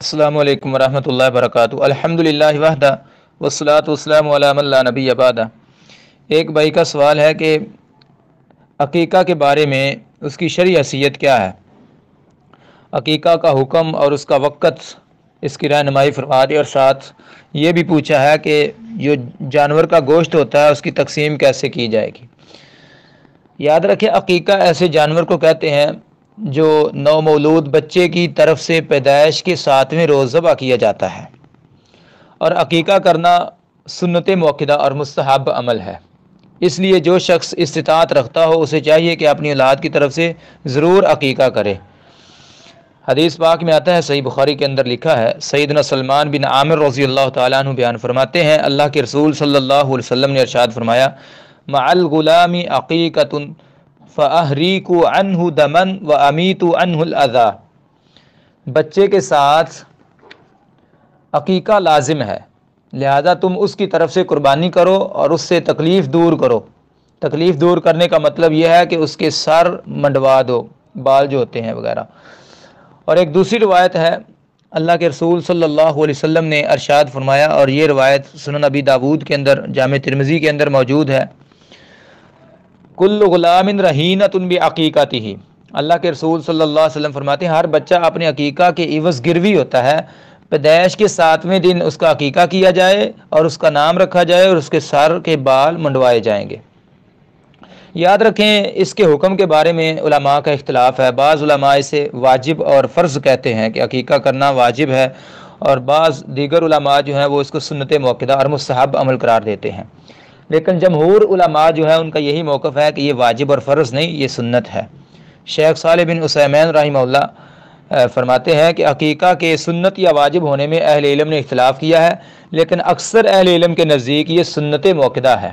السلام علیکم ورحمۃ اللہ وبرکاتہ۔ الحمدللہ وحدہ والصلاۃ والسلام علی من لا نبی بعدہ۔ ایک بھائی کا سوال ہے کہ عقیقہ کے بارے میں اس کی شرعی حیثیت کیا ہے، عقیقہ کا حکم اور اس کا وقت، اس کی رہنمائی فرما دیں، اور ساتھ یہ بھی پوچھا ہے کہ جو جانور کا گوشت ہوتا ہے اس کی تقسیم کیسے کی جائے گی۔ یاد رکھیں، عقیقہ ایسے جانور کو کہتے ہیں جو نومولود بچے کی طرف سے پیدائش کے 7ویں روز ذبح کیا جاتا ہے، اور عقیقہ کرنا سنت مؤکدہ اور مستحب عمل ہے۔ اس لیے جو شخص استطاعت رکھتا ہو اسے چاہیے کہ اپنی اولاد کی طرف سے ضرور عقیقہ کرے۔ حدیث پاک میں آتا ہے، صحیح بخاری کے اندر لکھا ہے، سیدنا سلمان بن عامر رضی اللہ تعالیٰ عنہ بیان فرماتے ہیں، اللہ کے رسول صلی اللہ علیہ وسلم نے ارشاد فرمایا، مع الغلام عقیقۃ فأحریک عنہ دما وأمیت عنہ الأذی۔ بچے کے ساتھ عقیقہ لازم ہے، لہذا تم اس کی طرف سے قربانی کرو اور اس سے تکلیف دور کرو۔ تکلیف دور کرنے کا مطلب یہ ہے کہ اس کے سر منڈوا دو، بال جو ہوتے ہیں وغیرہ۔ اور ایک دوسری روایت ہے، اللہ کے رسول صلی اللہ علیہ وسلم نے ارشاد فرمایا، اور یہ روایت سنن ابی داود کے اندر، جامع ترمذی کے اندر موجود ہے، کل غلام رہینۃ بعقیقتہ۔ اللہ کے رسول صلی اللہ علیہ وسلم فرماتے ہیں، ہر بچہ اپنے عقیقہ کے عوض گروی ہوتا ہے۔ پیدائش کے 7ویں دن اس کا عقیقہ کیا جائے اور اس کا نام رکھا جائے اور اس کے سر کے بال منڈوائے جائیں گے۔ یاد رکھیں، اس کے حکم کے بارے میں علماء کا اختلاف ہے۔ بعض علماء اسے واجب اور فرض کہتے ہیں کہ عقیقہ کرنا واجب ہے، اور بعض دیگر علماء جو ہیں وہ اس کو سنت مؤکدہ اور مستحب عمل قرار دیتے ہیں۔ لیکن جمہور علماء جو ہے ان کا یہی موقف ہے کہ یہ واجب اور فرض نہیں، یہ سنت ہے۔ شیخ صالح بن عثیمین رحمہ اللہ فرماتے ہیں کہ عقیقہ کے سنت یا واجب ہونے میں اہل علم نے اختلاف کیا ہے، لیکن اکثر اہل علم کے نزدیک یہ سنت مؤکدہ ہے۔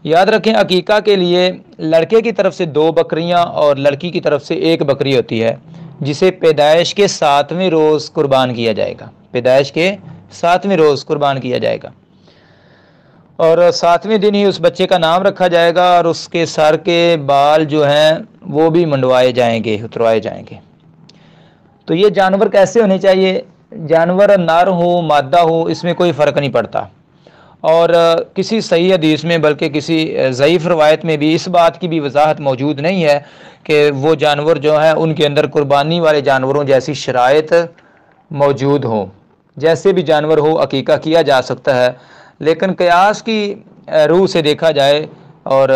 یاد رکھیں، عقیقہ کے لیے لڑکے کی طرف سے 2 بکریاں اور لڑکی کی طرف سے 1 بکری ہوتی ہے، جسے پیدائش کے 7ویں روز قربان کیا جائے گا۔ پیدائش کے 7ویں روز قربان کیا جائے گا، اور 7ویں دن ہی اس بچے کا نام رکھا جائے گا، اور اس کے سر کے بال جو ہیں وہ بھی منڈوائے جائیں گے، اتروائے جائیں گے۔ تو یہ جانور کیسے ہونے چاہیے؟ جانور نر ہو مادہ ہو، اس میں کوئی فرق نہیں پڑتا، اور کسی صحیح حدیث میں بلکہ کسی ضعیف روایت میں بھی اس بات کی بھی وضاحت موجود نہیں ہے کہ وہ جانور جو ہیں ان کے اندر قربانی والے جانوروں جیسی شرائط موجود ہوں۔ جیسے بھی جانور ہو عقیقہ کیا جا سکتا ہے، لیکن قیاس کی روح سے دیکھا جائے، اور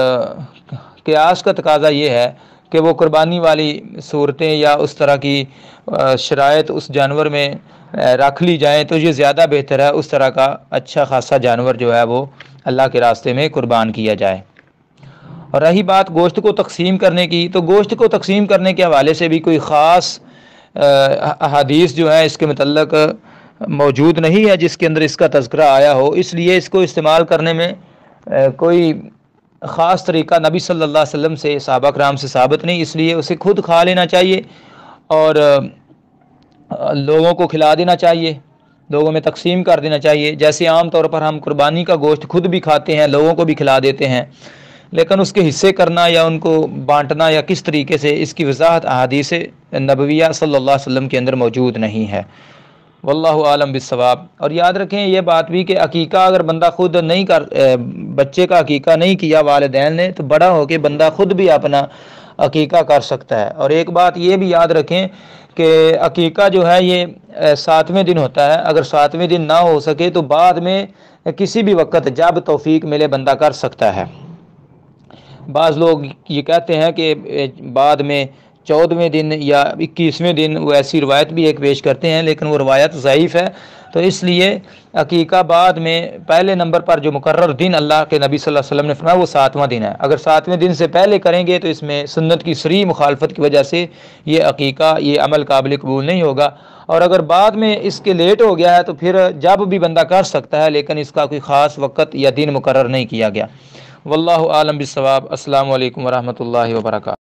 قیاس کا تقاضا یہ ہے کہ وہ قربانی والی صورتیں یا اس طرح کی شرائط اس جانور میں رکھ لی جائیں تو یہ زیادہ بہتر ہے۔ اس طرح کا اچھا خاصا جانور جو ہے وہ اللہ کے راستے میں قربان کیا جائے۔ اور رہی بات گوشت کو تقسیم کرنے کی، تو گوشت کو تقسیم کرنے کے حوالے سے بھی کوئی خاص احادیث جو ہے اس کے متعلق موجود نہیں ہے جس کے اندر اس کا تذکرہ آیا ہو، اس لیے اس کو استعمال کرنے میں کوئی خاص طریقہ نبی صلی اللہ علیہ وسلم سے، صحابہ کرام سے ثابت نہیں، اس لیے اسے خود کھا لینا چاہیے اور لوگوں کو کھلا دینا چاہیے، لوگوں میں تقسیم کر دینا چاہیے۔ جیسے عام طور پر ہم قربانی کا گوشت خود بھی کھاتے ہیں، لوگوں کو بھی کھلا دیتے ہیں، لیکن اس کے حصے کرنا یا ان کو بانٹنا یا کس طریقے سے، اس کی وضاحت احادیث نبویہ صلی اللہ علیہ وسلم کے اندر موجود نہیں ہے۔ واللہ عالم بالصواب۔ اور یاد رکھیں یہ بات بھی کہ عقیقہ اگر بندہ خود نہیں بچے کا عقیقہ نہیں کیا والدین نے، تو بڑا ہو کے بندہ خود بھی اپنا عقیقہ کر سکتا ہے۔ اور ایک بات یہ بھی یاد رکھیں کہ عقیقہ جو ہے یہ 7ویں دن ہوتا ہے، اگر 7ویں دن نہ ہو سکے تو بعد میں کسی بھی وقت جب توفیق ملے بندہ کر سکتا ہے۔ بعض لوگ یہ کہتے ہیں کہ بعد میں 14ویں دن یا 21ویں دن، وہ ایسی روایت بھی ایک پیش کرتے ہیں، لیکن وہ روایت ضعیف ہے۔ تو اس لیے عقیقہ بعد میں پہلے نمبر پر جو مقرر دن اللہ کے نبی صلی اللہ علیہ وسلم نے فرمایا وہ 7واں دن ہے۔ اگر 7ویں دن سے پہلے کریں گے تو اس میں سنت کی صریح مخالفت کی وجہ سے یہ عقیقہ، یہ عمل قابل قبول نہیں ہوگا، اور اگر بعد میں اس کے لیٹ ہو گیا ہے تو پھر جب بھی بندہ کر سکتا ہے، لیکن اس کا کوئی خاص وقت یا دن مقرر نہیں کیا گیا۔ واللہ عالم بالصواب۔ السلام علیکم ورحمۃ اللہ وبرکاتہ۔